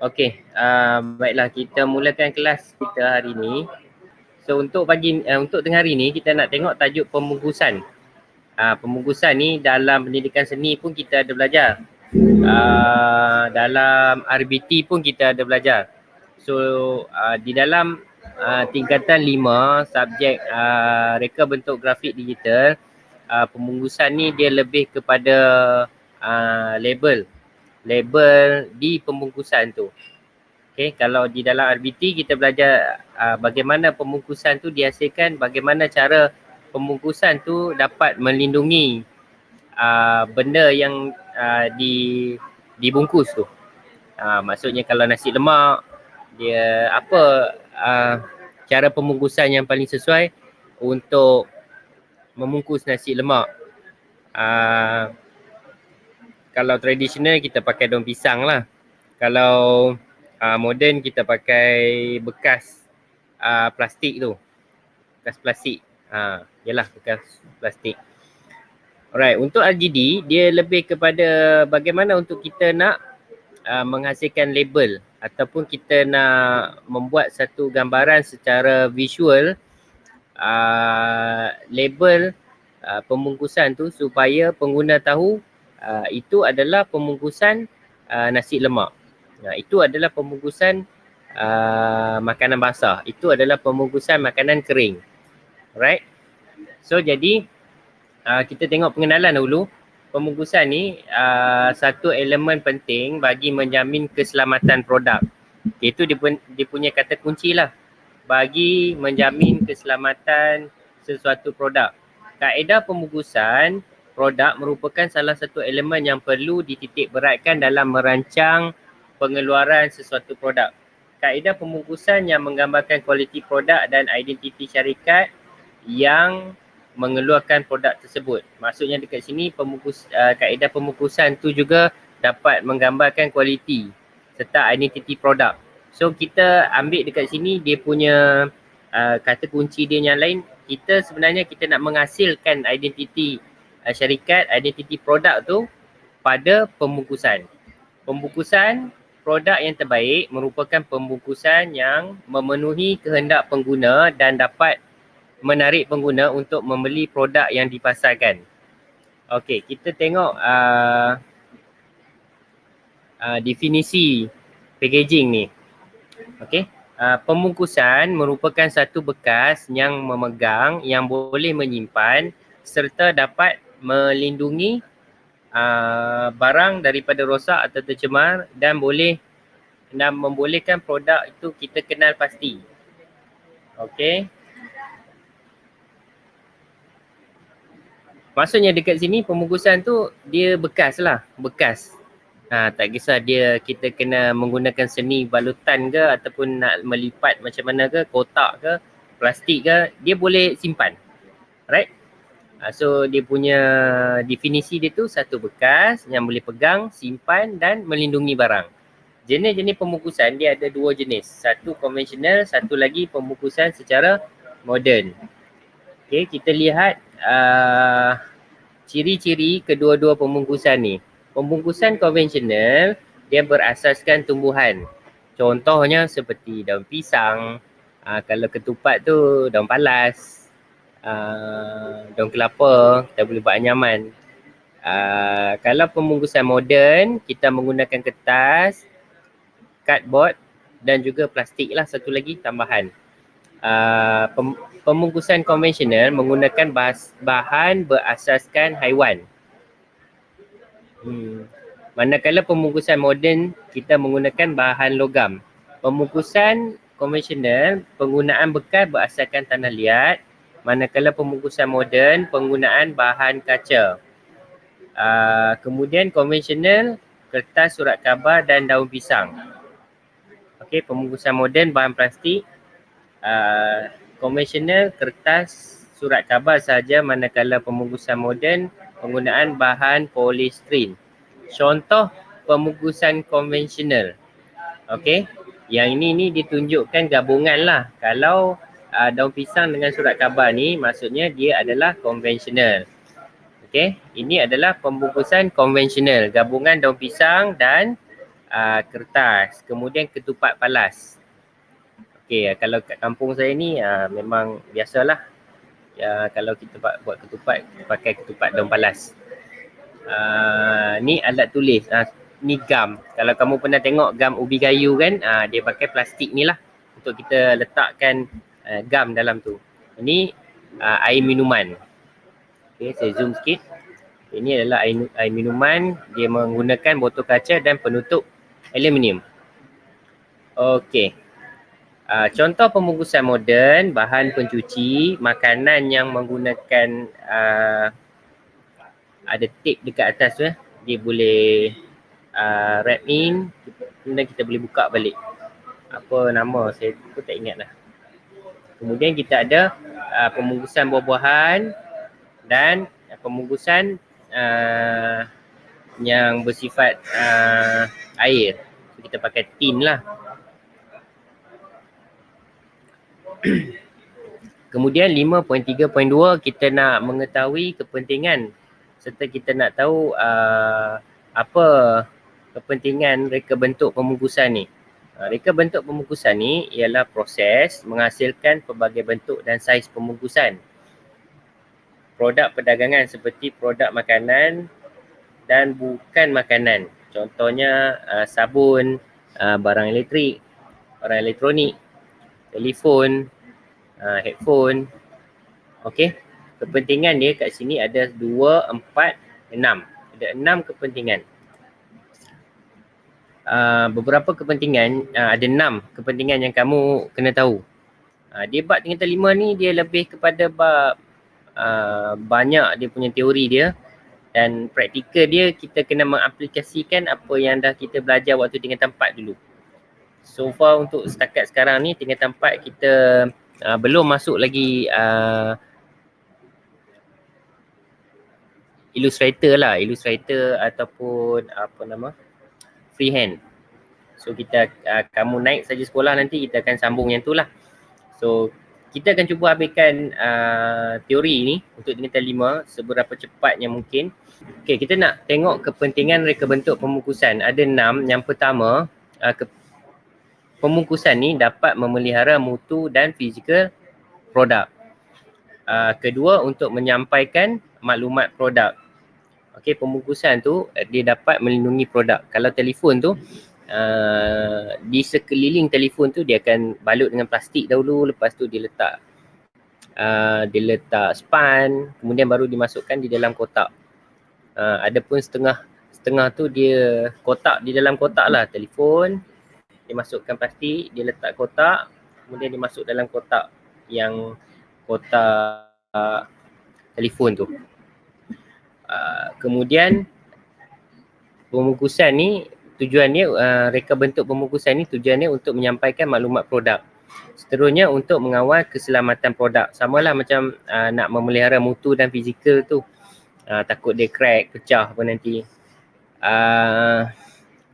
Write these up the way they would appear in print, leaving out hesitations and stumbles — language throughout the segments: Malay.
Okey, baiklah kita mulakan kelas kita hari ni. So untuk untuk tengah hari ni kita nak tengok tajuk pembungkusan. Pembungkusan ni dalam pendidikan seni pun kita ada belajar. Dalam RBT pun kita ada belajar. So di dalam tingkatan 5 subjek reka bentuk grafik digital, pembungkusan ni dia lebih kepada label di pembungkusan tu. Okay, kalau di dalam RBT kita belajar bagaimana pembungkusan tu dihasilkan, bagaimana cara pembungkusan tu dapat melindungi benda yang dibungkus tu. Maksudnya kalau nasi lemak, dia apa cara pembungkusan yang paling sesuai untuk membungkus nasi lemak. Kalau tradisional kita pakai daun pisang lah. Kalau moden kita pakai bekas plastik tu. Bekas plastik. Yalah bekas plastik. Alright, untuk RGD dia lebih kepada bagaimana untuk kita nak menghasilkan label ataupun kita nak membuat satu gambaran secara visual label pembungkusan tu supaya pengguna tahu itu adalah pembungkusan nasi lemak. Itu adalah pembungkusan makanan basah. Itu adalah pembungkusan makanan kering. Alright. So jadi kita tengok pengenalan dulu. Pembungkusan ni satu elemen penting bagi menjamin keselamatan produk. Itu dia punya kata kunci lah. Bagi menjamin keselamatan sesuatu produk. Kaedah pembungkusan produk merupakan salah satu elemen yang perlu dititik beratkan dalam merancang pengeluaran sesuatu produk. Kaedah pembungkusan yang menggambarkan kualiti produk dan identiti syarikat yang mengeluarkan produk tersebut. Maksudnya dekat sini kaedah pembungkusan tu juga dapat menggambarkan kualiti serta identiti produk. So kita ambil dekat sini dia punya kata kunci dia yang lain. Kita sebenarnya kita nak menghasilkan identiti syarikat, identiti produk tu pada pembungkusan. Pembungkusan produk yang terbaik merupakan pembungkusan yang memenuhi kehendak pengguna dan dapat menarik pengguna untuk membeli produk yang dipasarkan. Okey, kita tengok definisi packaging ni. Okey, pembungkusan merupakan satu bekas yang memegang, yang boleh menyimpan serta dapat melindungi barang daripada rosak atau tercemar dan membolehkan produk itu kita kenal pasti. Okey. Maksudnya dekat sini pembungkusan tu dia bekas lah, bekas. Tak kisah kita kena menggunakan seni balutan ke ataupun nak melipat macam mana ke, kotak ke, plastik ke, dia boleh simpan. Right? So dia punya definisi dia tu satu bekas yang boleh pegang, simpan dan melindungi barang. Jenis-jenis pembungkusan dia ada dua jenis. Satu konvensional, satu lagi pembungkusan secara moden. Okay, kita lihat ciri-ciri kedua-dua pembungkusan ni. Pembungkusan konvensional dia berasaskan tumbuhan. Contohnya seperti daun pisang, kalau ketupat tu daun palas, daun kelapa, kita boleh buat anyaman. Kalau pembungkusan moden, kita menggunakan kertas, cardboard dan juga plastik lah satu lagi tambahan. Pembungkusan konvensional menggunakan bahan berasaskan haiwan. Manakala pembungkusan moden kita menggunakan bahan logam. Pembungkusan konvensional penggunaan bekas berasaskan tanah liat, manakala pembungkusan moden penggunaan bahan kaca. Kemudian konvensional kertas, surat khabar dan daun pisang. Okey, pembungkusan moden bahan plastik. Konvensional kertas, surat khabar sahaja, manakala pembungkusan moden penggunaan bahan polistiren. Contoh pembungkusan konvensional. Okey, yang ini ditunjukkan gabungan lah. Kalau daun pisang dengan surat khabar ni maksudnya dia adalah konvensional. Okey, ini adalah pembungkusan konvensional, gabungan daun pisang dan kertas, kemudian ketupat palas. Okey, kalau kat kampung saya ni memang biasalah. Kalau kita buat ketupat, kita pakai ketupat daun palas. Ni alat tulis. Ni gam. Kalau kamu pernah tengok gam ubi kayu kan, dia pakai plastik ni lah untuk kita letakkan gam dalam tu. Ini air minuman. Okey, saya zoom sikit. Ini adalah air minuman. Dia menggunakan botol kaca dan penutup aluminium. Okey. Contoh pembungkusan moden, bahan pencuci, makanan yang menggunakan ada tape dekat atas tu, dia boleh wrap in, kemudian kita boleh buka balik. Apa nama saya pun tak ingat lah. Kemudian kita ada pembungkusan buah-buahan dan pembungkusan yang bersifat air. So, kita pakai tin lah. Kemudian 5.3.2 kita nak mengetahui kepentingan serta kita nak tahu apa kepentingan reka bentuk pembungkusan ni. Reka bentuk pembungkusan ni ialah proses menghasilkan pelbagai bentuk dan saiz pembungkusan produk perdagangan seperti produk makanan dan bukan makanan. Contohnya sabun, barang elektrik, barang elektronik, telefon, headphone. Okey. Kepentingan dia kat sini ada 2, 4, 6. Ada 6 kepentingan. Beberapa kepentingan, ada 6 kepentingan yang kamu kena tahu. Dia bab tingkatan 5 ni dia lebih kepada bab banyak dia punya teori dia dan praktikal dia kita kena mengaplikasikan apa yang dah kita belajar waktu tingkatan 4 dulu. So far untuk setakat sekarang ni tingkatan 4 kita belum masuk lagi Illustrator lah, Illustrator ataupun freehand. So kita kamu naik saja sekolah nanti kita akan sambung yang tu lah. So kita akan cuba habiskan teori ni untuk tingkatan 5 seberapa cepatnya mungkin. Okay, kita nak tengok kepentingan reka bentuk pembungkusan. Ada 6. Yang pertama, pembungkusan ni dapat memelihara mutu dan fizikal produk. Kedua, untuk menyampaikan maklumat produk. Okey, pembungkusan tu dia dapat melindungi produk. Kalau telefon tu di sekeliling telefon tu dia akan balut dengan plastik dahulu, lepas tu dia letak span, kemudian baru dimasukkan di dalam kotak. Adapun setengah tu dia kotak di dalam kotak lah, telefon dia masukkan plastik, dia letak kotak, kemudian dia masuk dalam kotak yang kotak telefon tu. Kemudian pembungkusan ni tujuannya, reka bentuk pembungkusan ni tujuannya untuk menyampaikan maklumat produk. Seterusnya untuk mengawal keselamatan produk. Samalah macam nak memelihara mutu dan fizikal tu. Takut dia crack, pecah apa nanti.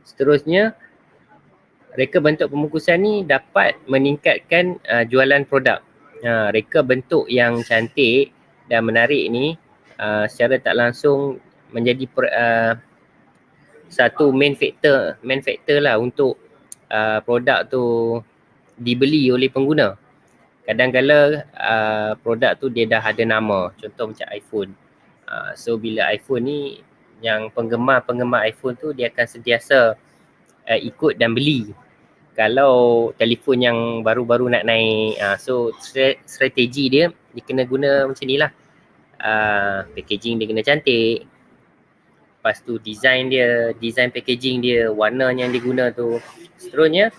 Seterusnya reka bentuk pembungkusan ni dapat meningkatkan jualan produk. Reka bentuk yang cantik dan menarik ni secara tak langsung menjadi satu main factor lah untuk produk tu dibeli oleh pengguna. Kadang-kala produk tu dia dah ada nama, contoh macam iPhone. So bila iPhone ni, yang penggemar iPhone tu dia akan sentiasa ikut dan beli. Kalau telefon yang baru-baru nak naik, so strategi dia kena guna macam ni lah. Packaging dia kena cantik. Lepas tu design packaging dia, warna yang diguna tu. Seterusnya,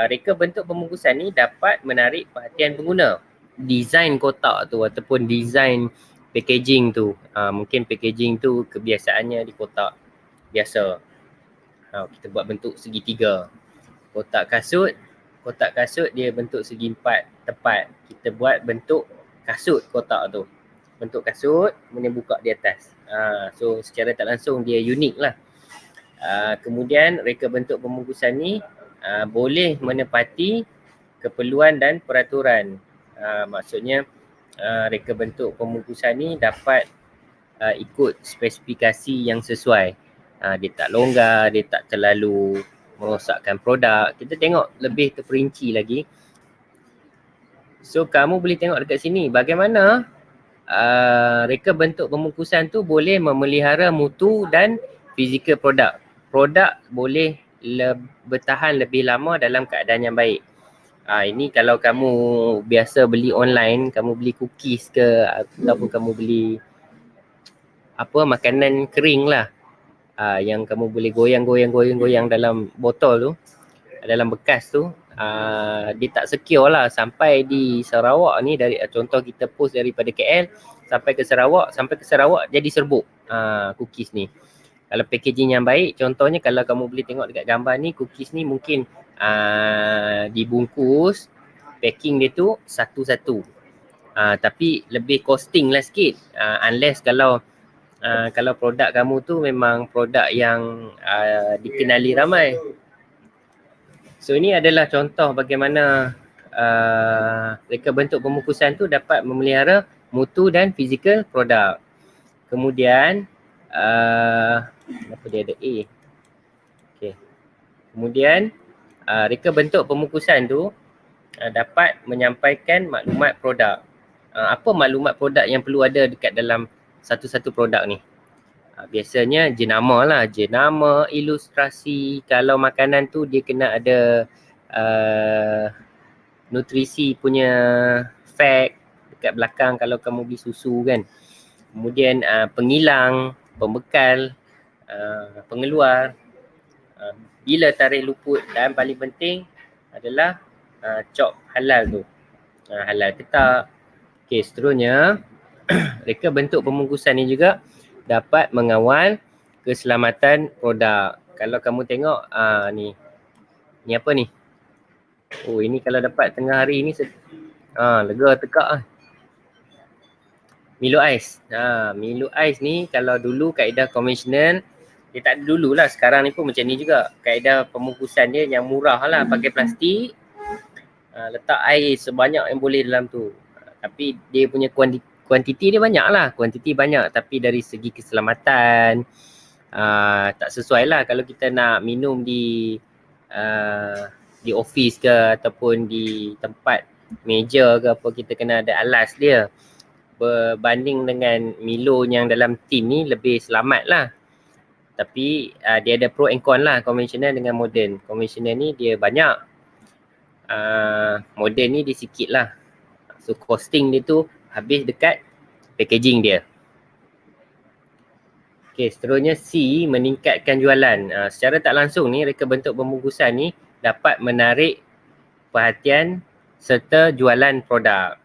reka bentuk pembungkusan ni dapat menarik perhatian pengguna. Design kotak tu ataupun design packaging tu, mungkin packaging tu kebiasaannya di kotak biasa. Kita buat bentuk segitiga. Kotak kasut dia bentuk segi 4 tepat. Kita buat bentuk kasut kotak tu. Bentuk kasut, kemudian buka di atas. So secara tak langsung dia unik lah. Kemudian reka bentuk pembungkusan ni boleh menepati keperluan dan peraturan. Maksudnya reka bentuk pembungkusan ni dapat ikut spesifikasi yang sesuai. Dia tak longgar, dia tak terlalu merosakkan produk. Kita tengok lebih terperinci lagi. So kamu boleh tengok dekat sini bagaimana reka bentuk pembungkusan tu boleh memelihara mutu dan fizikal produk. Produk boleh bertahan lebih lama dalam keadaan yang baik. Ini kalau kamu biasa beli online, kamu beli cookies ke ataupun kamu beli makanan kering lah, yang kamu boleh goyang dalam botol tu, dalam bekas tu, dia tak secure lah sampai di Sarawak ni. Dari contoh kita post daripada KL sampai ke Sarawak jadi serbuk cookies ni. Kalau packaging yang baik, contohnya kalau kamu boleh tengok dekat gambar ni, cookies ni mungkin dibungkus, packing dia tu satu-satu. Tapi lebih costing lah sikit, unless kalau produk kamu tu memang produk yang dikenali ramai. So ini adalah contoh bagaimana reka bentuk pembungkusan tu dapat memelihara mutu dan fizikal produk. Kemudian kenapa dia ada A? Okay. Kemudian reka bentuk pembungkusan tu dapat menyampaikan maklumat produk. Apa maklumat produk yang perlu ada dekat dalam satu-satu produk ni? Biasanya jenama lah, jenama, ilustrasi. Kalau makanan tu dia kena ada nutrisi punya fact dekat belakang kalau kamu beli susu kan. Kemudian pengilang, pembekal, pengeluar, bila tarikh luput, dan paling penting adalah cop halal tu, halal ke tak. Okey, seterusnya reka bentuk pembungkusan ni juga dapat mengawal keselamatan produk. Kalau kamu tengok ni apa ni? Oh, ini kalau dapat tengah hari ni lega tekak lah. Milo Ais. Milo Ais ni kalau dulu kaedah konvensional, dia tak ada dulu lah, sekarang ni pun macam ni juga. Kaedah pembungkusan dia yang murah lah, pakai plastik, letak air sebanyak yang boleh dalam tu. Tapi dia punya kuantiti dia banyak lah, tapi dari segi keselamatan tak sesuai lah kalau kita nak minum di office ke ataupun di tempat meja ke apa, kita kena ada alas dia. Berbanding dengan Milo yang dalam tin ni lebih selamat lah. Tapi dia ada pro and con lah, konvensional dengan moden. Konvensional ni dia banyak, moden ni dia sikit lah. So costing dia tu habis dekat packaging dia. Okay, seterusnya C, meningkatkan jualan. Secara tak langsung ni, reka bentuk pembungkusan ni dapat menarik perhatian serta jualan produk.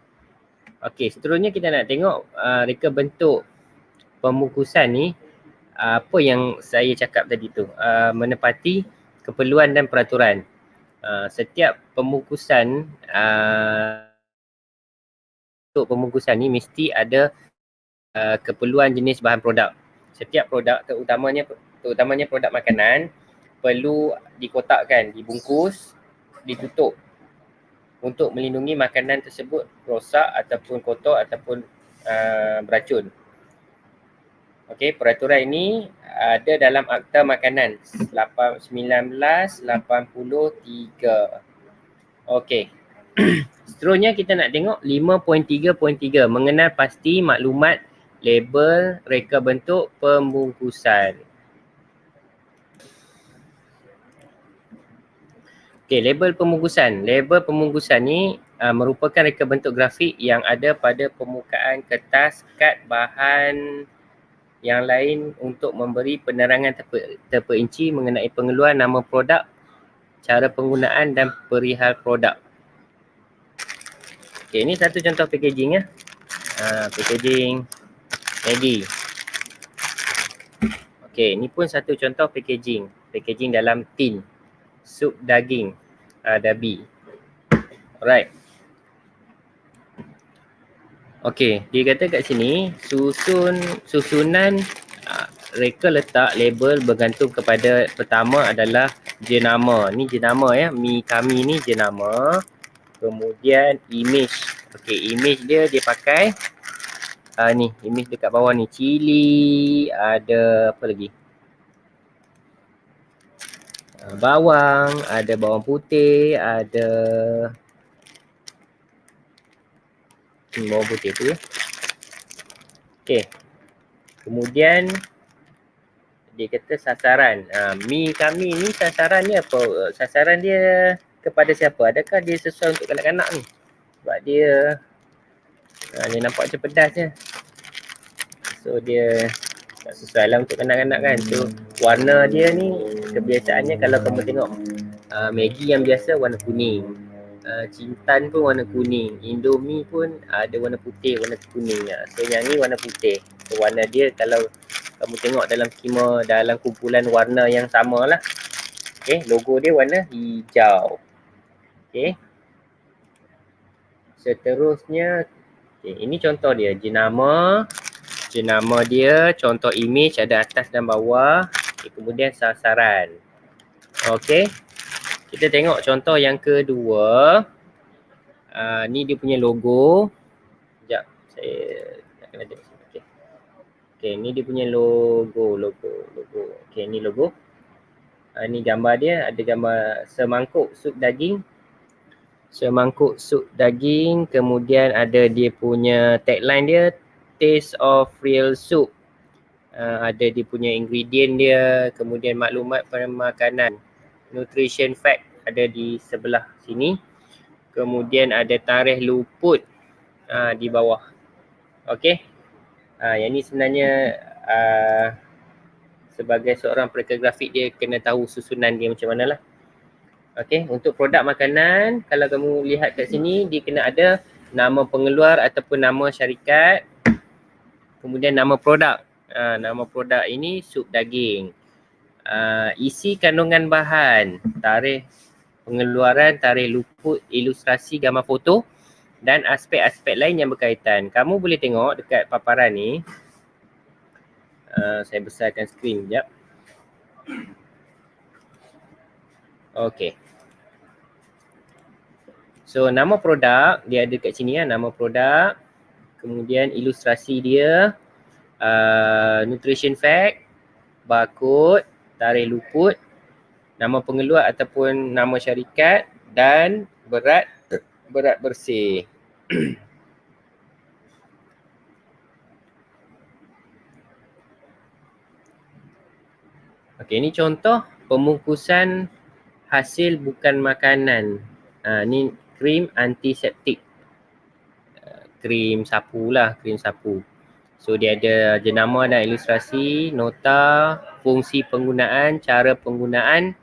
Okey, seterusnya kita nak tengok reka bentuk pembungkusan ni, apa yang saya cakap tadi tu, menepati keperluan dan peraturan. Setiap pembungkusan, untuk pembungkusan ni mesti ada keperluan jenis bahan produk. Setiap produk, terutamanya produk makanan, perlu dikotakkan, dibungkus, ditutup untuk melindungi makanan tersebut rosak ataupun kotor ataupun beracun. Okey, peraturan ini ada dalam Akta Makanan 1983. Okey. Seterusnya kita nak tengok 5.3.3, mengenal pasti maklumat label reka bentuk pembungkusan. Okey, label pembungkusan. Label pembungkusan ni merupakan reka bentuk grafik yang ada pada permukaan kertas, kad, bahan yang lain untuk memberi penerangan terperinci mengenai pengeluaran nama produk, cara penggunaan dan perihal produk. Okey, ini satu contoh packaging ya. Packaging Maggi. Okey, ini pun satu contoh packaging. Packaging dalam tin. Sup daging Dabi. Alright. Okey, dia kata kat sini susunan reka letak label bergantung kepada pertama adalah jenama. Ni jenama ya, mi kami ni jenama. Kemudian image. Okey, image dia pakai ni, image dekat bawah ni, cili, ada apa lagi? bawang, ada bawang putih, ada bawang putih tu ya. Okey. Kemudian dia kata sasaran. Mi kami ni sasaran dia apa? Sasaran dia kepada siapa? Adakah dia sesuai untuk kanak-kanak ni? Sebab dia dia nampak macam pedas je. So dia tak sesuai lah untuk kanak-kanak kan. So warna dia ni kebiasaannya kalau kamu tengok Maggi yang biasa warna kuning. Cintan pun warna kuning. Indomie pun ada warna putih, warna kuning. So yang ni warna putih. So warna dia kalau kamu tengok dalam skema, dalam kumpulan warna yang sama lah. Okay, logo dia warna hijau. Okay. Seterusnya, okay, ini contoh dia. Jenama dia, contoh image ada atas dan bawah. Okay, kemudian sasaran. Okay. Kita tengok contoh yang kedua. Ni dia punya logo. Sekejap, saya nak kena tengok. Okay, ni dia punya logo. Okay, ni logo. Ni gambar dia, ada gambar semangkuk sup daging. Kemudian ada dia punya tagline dia, Taste of Real Soup. Ada dia punya ingredient dia, kemudian maklumat permakanan. Nutrition fact ada di sebelah sini. Kemudian ada tarikh luput di bawah. Okey. Yang ni sebenarnya sebagai seorang pelakon grafik dia kena tahu susunan dia macam mana lah. Okey, untuk produk makanan kalau kamu lihat kat sini dia kena ada nama pengeluar ataupun nama syarikat. Kemudian nama produk. Nama produk ini sup daging. Isi kandungan bahan, tarikh pengeluaran, tarikh luput, ilustrasi gambar foto dan aspek-aspek lain yang berkaitan. Kamu boleh tengok dekat paparan ni. Saya besarkan skrin sekejap. Okey. So nama produk dia ada kat sini ya, nama produk. Kemudian ilustrasi dia, nutrition fact, barcode, tarikh luput, nama pengeluar ataupun nama syarikat dan berat bersih. Okey, ini contoh pembungkusan hasil bukan makanan. Ni krim antiseptik. Krim sapu lah, krim sapu. So dia ada jenama dan ilustrasi, nota, fungsi penggunaan, cara penggunaan,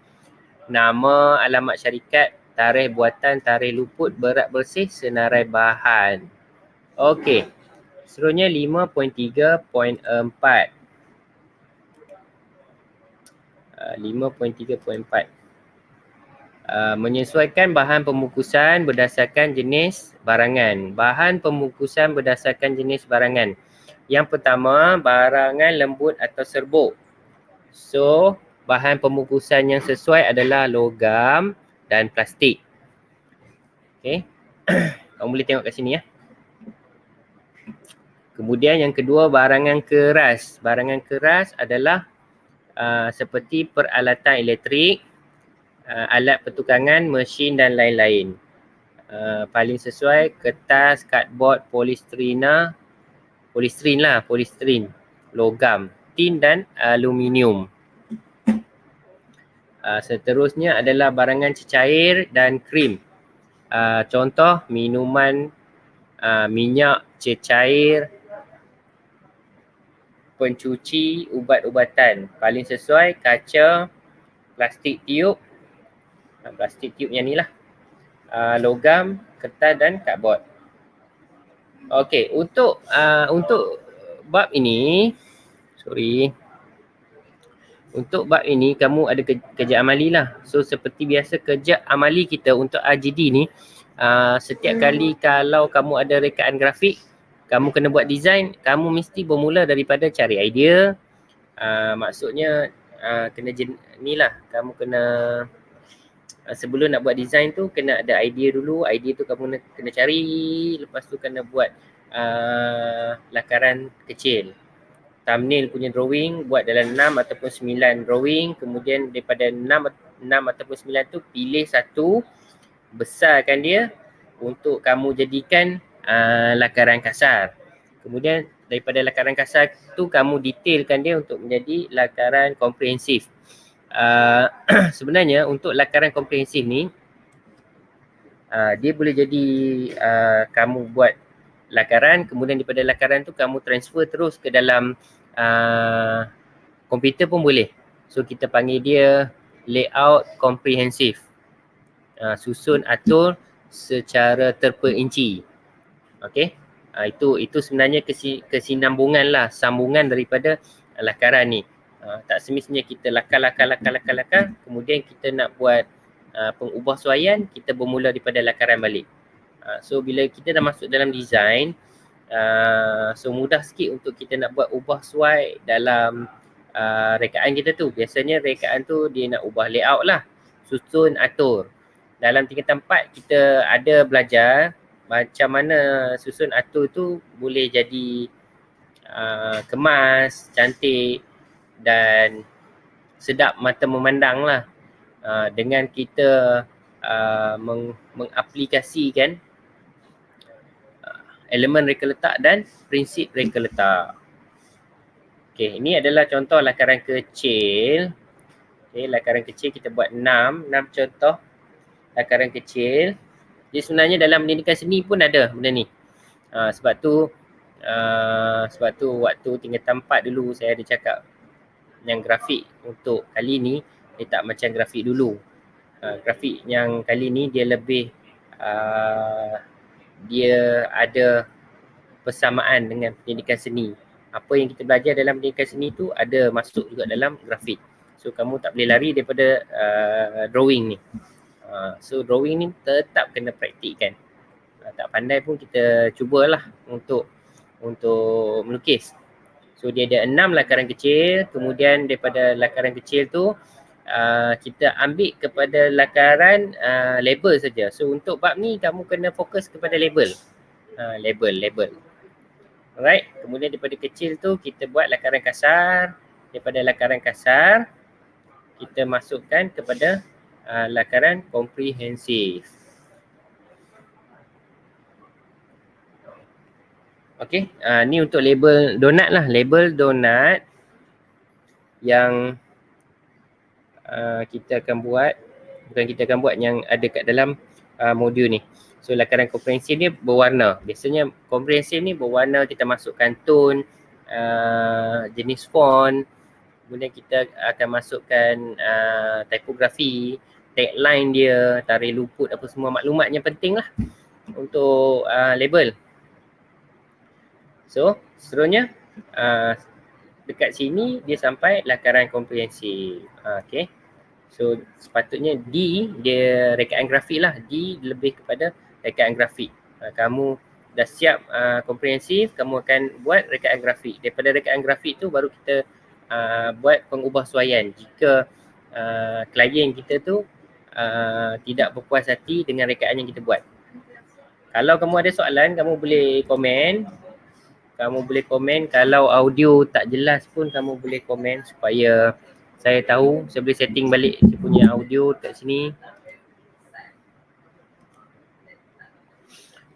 nama, alamat syarikat, tarikh buatan, tarikh luput, berat bersih, senarai bahan. Okey. Seterusnya 5.3.4. 5.3.4. Menyesuaikan bahan pembungkusan berdasarkan jenis barangan. Bahan pembungkusan berdasarkan jenis barangan. Yang pertama, barangan lembut atau serbuk. So, bahan pembungkusan yang sesuai adalah logam dan plastik. Okay. Kamu boleh tengok kat sini ya. Kemudian yang kedua, barangan keras. Barangan keras adalah seperti peralatan elektrik, alat pertukangan, mesin dan lain-lain. Paling sesuai kertas, cardboard, polistrin, logam, tin dan aluminium. Seterusnya adalah barangan cecair dan krim. Contoh minuman, minyak, cecair, pencuci, ubat-ubatan. Paling sesuai kaca, plastik tiup yang ni lah, logam, kertas dan cardboard. Okey, untuk bab ini, untuk bab ini kamu ada kerja amali lah. So seperti biasa kerja amali kita untuk RGD ni, setiap kali kalau kamu ada rekaan grafik, kamu kena buat design, kamu mesti bermula daripada cari idea. Maksudnya kena ni lah, kamu kena sebelum nak buat design tu kena ada idea dulu. Idea tu kamu kena cari, lepas tu kena buat lakaran kecil. Thumbnail punya drawing buat dalam 6 ataupun 9 drawing, kemudian daripada 6 6 ataupun 9 tu pilih satu, besarkan dia untuk kamu jadikan lakaran kasar. Kemudian daripada lakaran kasar tu kamu detailkan dia untuk menjadi lakaran komprehensif. Sebenarnya untuk lakaran komprehensif ni dia boleh jadi kamu buat lakaran, kemudian daripada lakaran tu kamu transfer terus ke dalam komputer pun boleh. So kita panggil dia layout komprehensif. Susun atur secara terperinci. Okey. Itu sebenarnya kesinambungan lah, sambungan daripada lakaran ni. Tak semestinya kita lakar, kemudian kita nak buat pengubahsuaian, kita bermula daripada lakaran balik. So bila kita dah masuk dalam design, so mudah sikit untuk kita nak buat ubah suai dalam rekaan kita tu. Biasanya rekaan tu dia nak ubah layout lah, susun atur. Dalam tingkatan 4 kita ada belajar macam mana susun atur tu boleh jadi kemas, cantik dan sedap mata memandang lah, dengan kita mengaplikasikan elemen reka letak dan prinsip reka letak. Okey, ini adalah contoh lakaran kecil. Okey, lakaran kecil kita buat 6 contoh lakaran kecil. Jadi sebenarnya dalam pendidikan seni pun ada benda ni. Sebab tu waktu tingkatan 4 dulu saya ada cakap yang grafik untuk kali ni dia tak macam grafik dulu. Grafik yang kali ni dia lebih dia ada persamaan dengan pendidikan seni. Apa yang kita belajar dalam pendidikan seni tu ada masuk juga dalam grafik. So kamu tak boleh lari daripada drawing ni. So drawing ni tetap kena praktikkan. Tak pandai pun kita cubalah untuk melukis. So dia ada 6 lakaran kecil, kemudian daripada lakaran kecil tu kita ambil kepada lakaran label saja. So untuk bab ni kamu kena fokus kepada label. Label. Alright, kemudian daripada kecil tu kita buat lakaran kasar. Daripada lakaran kasar kita masukkan kepada lakaran komprehensif. Okey, ni untuk label donat lah, label donat yang kita akan buat, yang ada kat dalam modul ni. So lakaran komprehensif ni berwarna. Biasanya komprehensif ni berwarna, kita masukkan tone, jenis font, kemudian kita akan masukkan tipografi, tagline dia, tarikh luput, apa semua maklumat yang penting lah untuk label. So seterusnya dekat sini dia sampai lakaran komprehensif. Okay. So sepatutnya D dia rekaan grafik lah. D lebih kepada rekaan grafik. Kamu dah siap komprehensif, kamu akan buat rekaan grafik. Daripada rekaan grafik tu baru kita buat pengubahsuaian jika klien kita tu tidak berpuas hati dengan rekaan yang kita buat. Kalau kamu ada soalan, kamu boleh komen. Kalau audio tak jelas pun kamu boleh komen supaya saya tahu, saya boleh setting balik saya punya audio kat sini.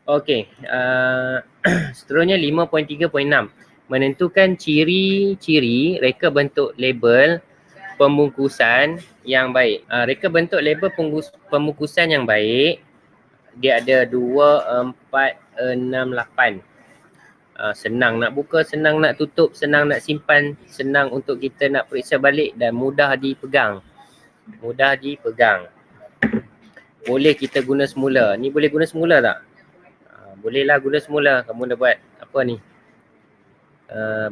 Okey, seterusnya 5.3.6, menentukan ciri-ciri reka bentuk label pembungkusan yang baik. Reka bentuk label pembungkusan yang baik dia ada 2, 4, 6, 8. Senang nak buka, senang nak tutup, senang nak simpan, senang untuk kita nak periksa balik dan mudah dipegang. Boleh kita guna semula. Ni boleh guna semula tak? Bolehlah guna semula. Kamu dah buat apa ni?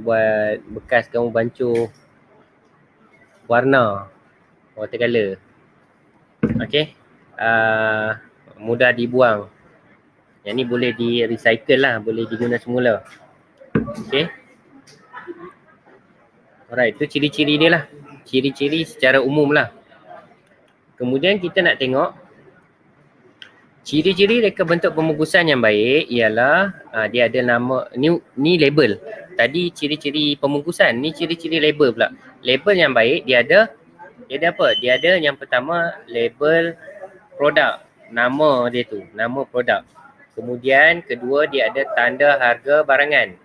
Buat bekas kamu bancuh warna, watercolor. Okey. Mudah dibuang. Yang ni boleh di recycle lah, boleh diguna semula. Okey. Alright, tu ciri-ciri dia lah. Ciri-ciri secara umum lah. Kemudian kita nak tengok ciri-ciri reka bentuk pembungkusan yang baik ialah dia ada nama, ni label. Tadi ciri-ciri pembungkusan, ni ciri-ciri label pula. Label yang baik dia ada Dia ada apa? Dia ada yang pertama label produk, nama dia tu, nama produk. Kemudian kedua dia ada tanda harga barangan.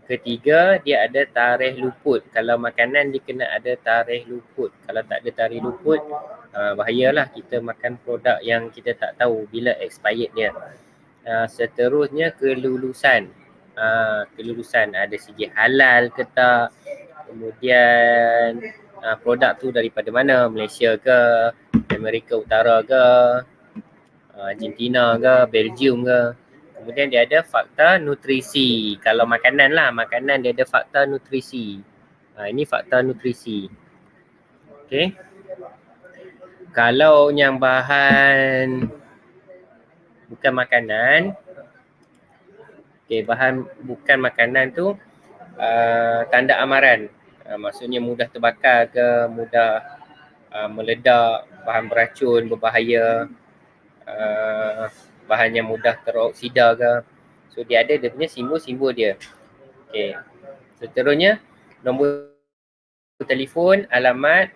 Ketiga dia ada tarikh luput. Kalau makanan dia kena ada tarikh luput. Kalau tak ada tarikh luput, bahayalah kita makan produk yang kita tak tahu bila expired dia. Seterusnya kelulusan. Kelulusan ada segi halal ke tak. Kemudian produk tu daripada mana? Malaysia ke, Amerika Utara ke, Argentina ke, Belgium ke. Kemudian dia ada fakta nutrisi. Kalau makanan lah, makanan dia ada fakta nutrisi. Ini fakta nutrisi. Okay. Kalau yang bahan bukan makanan, bahan bukan makanan tu tanda amaran. Maksudnya mudah terbakar ke, mudah meledak, bahan beracun, berbahaya, bahan yang mudah teroksida ke. So dia ada dia punya simbol-simbol dia. Okay. Seterusnya nombor telefon, alamat,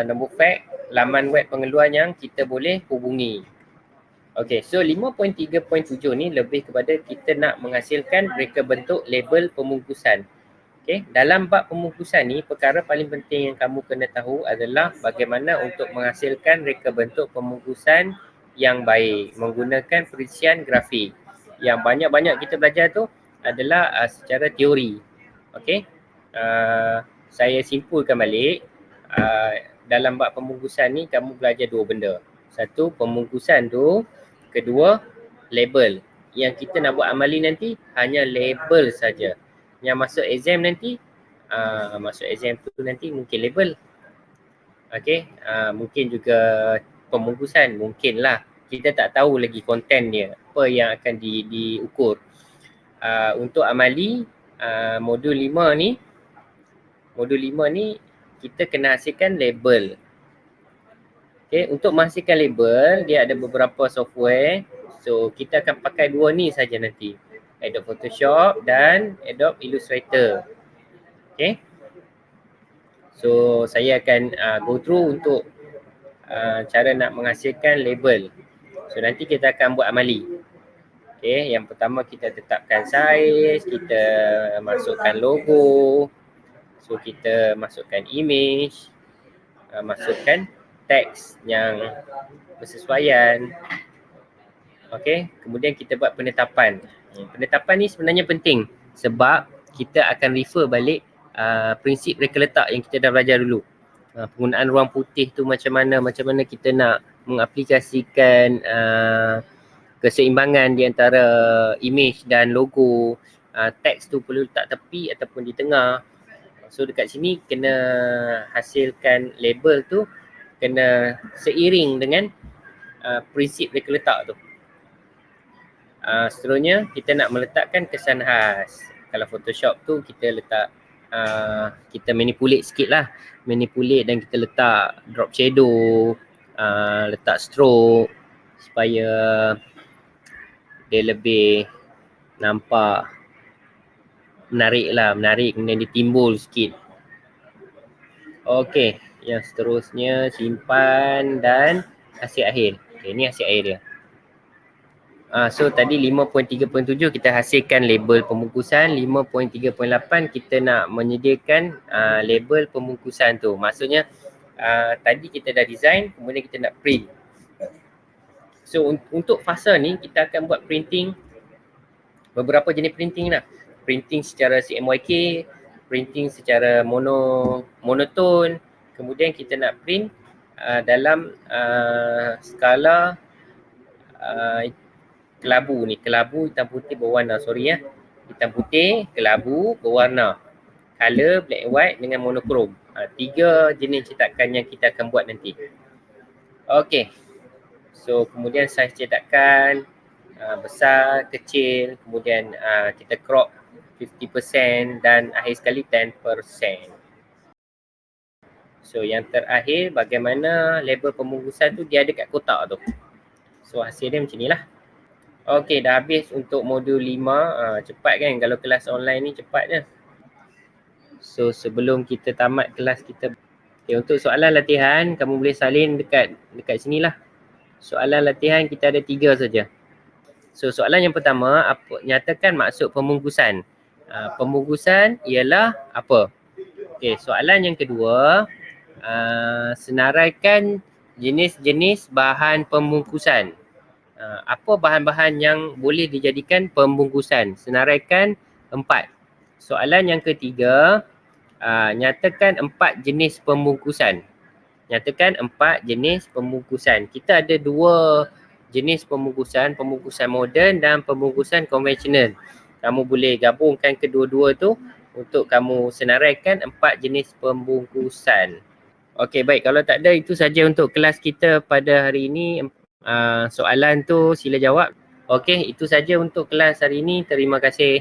nombor fax, laman web pengeluar yang kita boleh hubungi. Okay, so 5.3.7 ni lebih kepada kita nak menghasilkan reka bentuk label pembungkusan. Okay, dalam bab pembungkusan ni, perkara paling penting yang kamu kena tahu adalah bagaimana untuk menghasilkan reka bentuk pembungkusan yang baik menggunakan perisian grafik. Yang banyak-banyak kita belajar tu adalah secara teori. Okay, saya simpulkan balik. Dalam bab pembungkusan ni kamu belajar dua benda. Satu, pembungkusan tu. Kedua, label. Yang kita nak buat amali nanti hanya label saja. Yang masuk exam nanti, masuk exam tu nanti mungkin label. Okay, mungkin juga pembungkusan, mungkinlah. Kita tak tahu lagi konten dia, apa yang akan diukur. Untuk amali, modul 5 ni, kita kena hasilkan label. Okay, untuk menghasilkan label, dia ada beberapa software. So, kita akan pakai dua ni saja nanti. Adobe Photoshop dan Adobe Illustrator. Okay. So, saya akan go through untuk cara nak menghasilkan label. So, nanti kita akan buat amali. Okay, yang pertama kita tetapkan saiz, kita masukkan logo. So, kita masukkan image, masukkan teks yang bersesuaian. Okey, kemudian kita buat penetapan. Penetapan ni sebenarnya penting sebab kita akan refer balik prinsip reka letak yang kita dah belajar dulu. Penggunaan ruang putih tu macam mana kita nak mengaplikasikan keseimbangan di antara image dan logo. Teks tu perlu letak tepi ataupun di tengah. So dekat sini kena hasilkan label tu kena seiring dengan prinsip reka letak tu. Seterusnya kita nak meletakkan kesan khas. Kalau Photoshop tu kita letak, kita manipulate sikit lah. Manipulate dan kita letak drop shadow, letak stroke supaya dia lebih nampak menarik lah, menarik, kemudian dia timbul sikit. Okey, yang seterusnya simpan dan hasil akhir. Okay, ni hasil akhir dia. So tadi 5.3.7 kita hasilkan label pembungkusan. 5.3.8 kita nak menyediakan label pembungkusan tu. Maksudnya tadi kita dah design, kemudian kita nak print. So untuk fasa ni kita akan buat printing, beberapa jenis printing lah. Printing secara CMYK, printing secara monoton. Kemudian kita nak print dalam skala kelabu ni, kelabu hitam putih berwarna, hitam putih, kelabu berwarna, color black and white dengan monokrom. 3 jenis cetakan yang kita akan buat nanti. Okey, so kemudian saiz cetakan besar, kecil, kemudian kita crop 50% dan akhir sekali 10%. So yang terakhir, bagaimana label pembungkusan tu dia ada kat kotak tu. So hasil dia macam ni lah. Okey, dah habis untuk modul 5. Cepat kan kalau kelas online ni, cepat je. So sebelum kita tamat kelas kita, Okay, untuk soalan latihan, kamu boleh salin dekat sinilah. Soalan latihan kita ada 3 saja. So soalan yang pertama, nyatakan maksud pembungkusan. Pembungkusan ialah apa? Okay, soalan yang kedua, senaraikan jenis-jenis bahan pembungkusan. Apa bahan-bahan yang boleh dijadikan pembungkusan? Senaraikan 4. Soalan yang ketiga, nyatakan 4 jenis pembungkusan. Nyatakan 4 jenis pembungkusan. Kita ada 2 jenis pembungkusan, pembungkusan moden dan pembungkusan konvensional. Kamu boleh gabungkan kedua-dua tu untuk kamu senaraikan 4 jenis pembungkusan. Okey, baik. Kalau tak ada, itu saja untuk kelas kita pada hari ini. Soalan tu sila jawab. Okey, itu saja untuk kelas hari ini. Terima kasih.